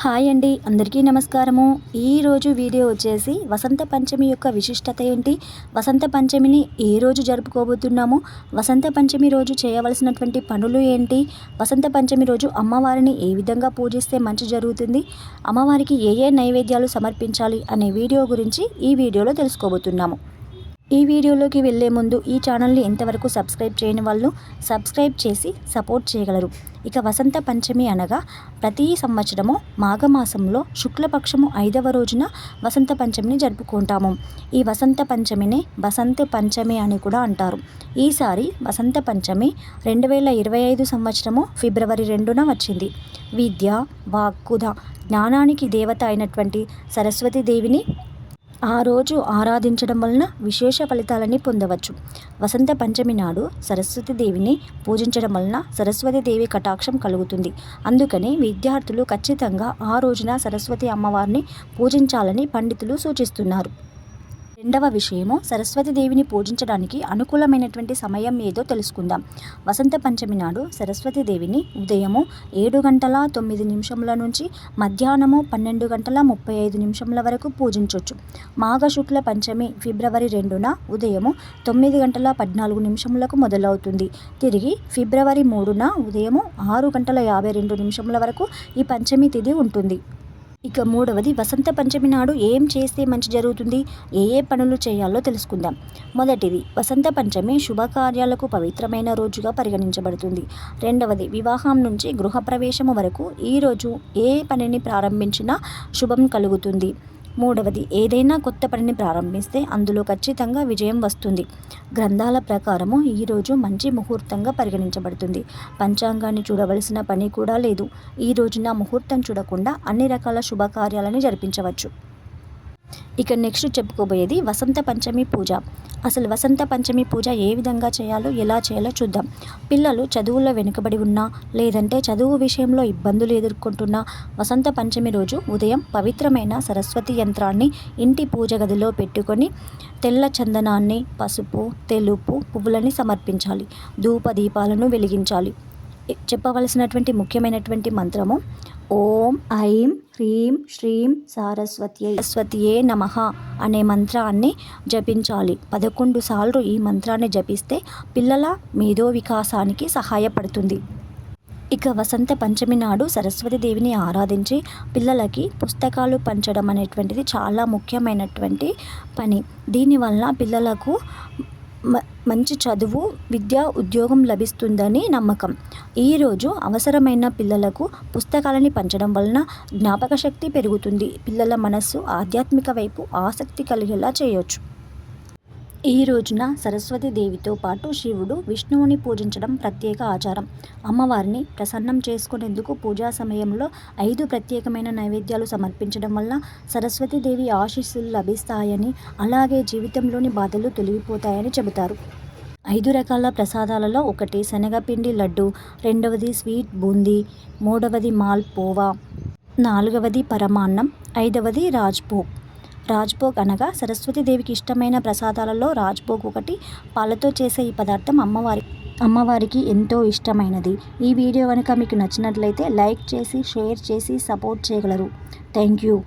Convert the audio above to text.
Hi అండి, అందరికీ నమస్కారము. ఈరోజు వీడియో వచ్చేసి వసంత పంచమి యొక్క విశిష్టత ఏంటి, వసంత పంచమిని ఏ రోజు జరుపుకోబోతున్నాము, వసంత పంచమి రోజు చేయవలసినటువంటి పనులు ఏంటి, వసంత పంచమి రోజు అమ్మవారిని ఏ విధంగా పూజిస్తే మంచి జరుగుతుంది, అమ్మవారికి ఏ ఏ నైవేద్యాలు సమర్పించాలి అనే వీడియో గురించి ఈ వీడియోలో తెలుసుకోబోతున్నాము. ఈ వీడియోలోకి వెళ్ళే ముందు ఈ ఛానల్ని ఇంతవరకు సబ్స్క్రైబ్ చేయని వాళ్ళు సబ్స్క్రైబ్ చేసి సపోర్ట్ చేయగలరు. ఇక వసంత పంచమి అనగా ప్రతి సంవత్సరము మాఘమాసంలో శుక్లపక్షము 5వ రోజున వసంత పంచమిని జరుపుకుంటాము. ఈ వసంత పంచమిని వసంత పంచమి అని కూడా అంటారు. ఈసారి వసంత పంచమి 2025 సంవత్సరము ఫిబ్రవరి 2న వచ్చింది. విద్య, వాక్కుద, జ్ఞానానికి దేవత అయినటువంటి సరస్వతీదేవిని ఆ రోజు ఆరాధించడం వలన విశేష ఫలితాలని పొందవచ్చు. వసంత పంచమి నాడు సరస్వతీదేవిని పూజించడం వలన సరస్వతీదేవి కటాక్షం కలుగుతుంది. అందుకని విద్యార్థులు ఖచ్చితంగా ఆ రోజున సరస్వతి అమ్మవారిని పూజించాలని పండితులు సూచిస్తున్నారు. రెండవ విషయము, సరస్వతీదేవిని పూజించడానికి అనుకూలమైనటువంటి సమయం ఏదో తెలుసుకుందాం. వసంత పంచమి నాడు సరస్వతీదేవిని ఉదయము 7:09 నుంచి మధ్యాహ్నము 12:35 వరకు పూజించవచ్చు. మాఘశుక్ల పంచమి ఫిబ్రవరి 2న ఉదయము 9:14 మొదలవుతుంది. తిరిగి ఫిబ్రవరి 3న ఉదయము 6:52 వరకు ఈ పంచమి తిథి ఉంటుంది. ఇక మూడవది, వసంత పంచమి నాడు ఏం చేస్తే మంచి జరుగుతుంది, ఏ ఏ పనులు చేయాలో తెలుసుకుందాం. మొదటిది, వసంత పంచమి శుభకార్యాలకు పవిత్రమైన రోజుగా పరిగణించబడుతుంది. రెండవది, వివాహం నుంచి గృహప్రవేశము వరకు ఈరోజు ఏ పనిని ప్రారంభించినా శుభం కలుగుతుంది. మూడవది, ఏదైనా కొత్త పనిని ప్రారంభిస్తే అందులో ఖచ్చితంగా విజయం వస్తుంది. గ్రంథాల ప్రకారము ఈరోజు మంచి ముహూర్తంగా పరిగణించబడుతుంది. పంచాంగాన్ని చూడవలసిన పని కూడా లేదు. ఈ రోజున ముహూర్తం చూడకుండా అన్ని రకాల శుభకార్యాలని జరిపించవచ్చు. ఇక నెక్స్ట్ చెప్పుకోబోయేది వసంత పంచమి పూజ. అసలు వసంత పంచమి పూజ ఏ విధంగా చేయాలో, ఎలా చేయాలో చూద్దాం. పిల్లలు చదువుల్లో వెనుకబడి ఉన్నా, లేదంటే చదువు విషయంలో ఇబ్బందులు ఎదుర్కొంటున్నా వసంత పంచమి రోజు ఉదయం పవిత్రమైన సరస్వతి యంత్రాన్ని ఇంటి పూజ గదిలో పెట్టుకొని తెల్ల చందనాన్ని, పసుపు, తెలుపు పువ్వులని సమర్పించాలి. ధూప దీపాలను వెలిగించాలి. చెప్పవలసినటువంటి ముఖ్యమైనటువంటి మంత్రము ఓం ఐం హ్రీం శ్రీం సరస్వతియే నమః అనే మంత్రాన్ని జపించాలి. 11 సార్లు ఈ మంత్రాన్ని జపిస్తే పిల్లల మేధో వికాసానికి సహాయపడుతుంది. ఇక వసంత పంచమి నాడు సరస్వతీదేవిని ఆరాధించి పిల్లలకి పుస్తకాలు పంచడం అనేటువంటిది చాలా ముఖ్యమైనటువంటి పని. దీనివల్ల పిల్లలకు మంచి చదువు, విద్య, ఉద్యోగం లభిస్తుందని నమ్మకం. ఈరోజు అవసరమైన పిల్లలకు పుస్తకాలని పంచడం వలన జ్ఞాపక శక్తి పెరుగుతుంది. పిల్లల మనస్సు ఆధ్యాత్మిక వైపు ఆసక్తి కలిగేలా చేయొచ్చు. ఈ రోజున సరస్వతీదేవితో పాటు శివుడు, విష్ణువుని పూజించడం ప్రత్యేక ఆచారం. అమ్మవారిని ప్రసన్నం చేసుకునేందుకు పూజా సమయంలో 5 ప్రత్యేకమైన నైవేద్యాలు సమర్పించడం వల్ల సరస్వతీదేవి ఆశీస్సులు లభిస్తాయని, అలాగే జీవితంలోని బాధలు తొలగిపోతాయని చెబుతారు. 5 రకాల ప్రసాదాలలో ఒకటి శనగపిండి లడ్డు, రెండవది స్వీట్ బూందీ, మూడవది మాల్పోవా, నాలుగవది పరమాన్నం, ఐదవది రాజ్భోగ్. రాజ్భోగ్ అనగా సరస్వతీదేవికి ఇష్టమైన ప్రసాదాలలో రాజ్భోగ్ ఒకటి. పాలతో చేసే ఈ పదార్థం అమ్మవారికి ఎంతో ఇష్టమైనది. ఈ వీడియో కనుక మీకు నచ్చినట్లయితే లైక్ చేసి, షేర్ చేసి సపోర్ట్ చేయగలరు. Thank you.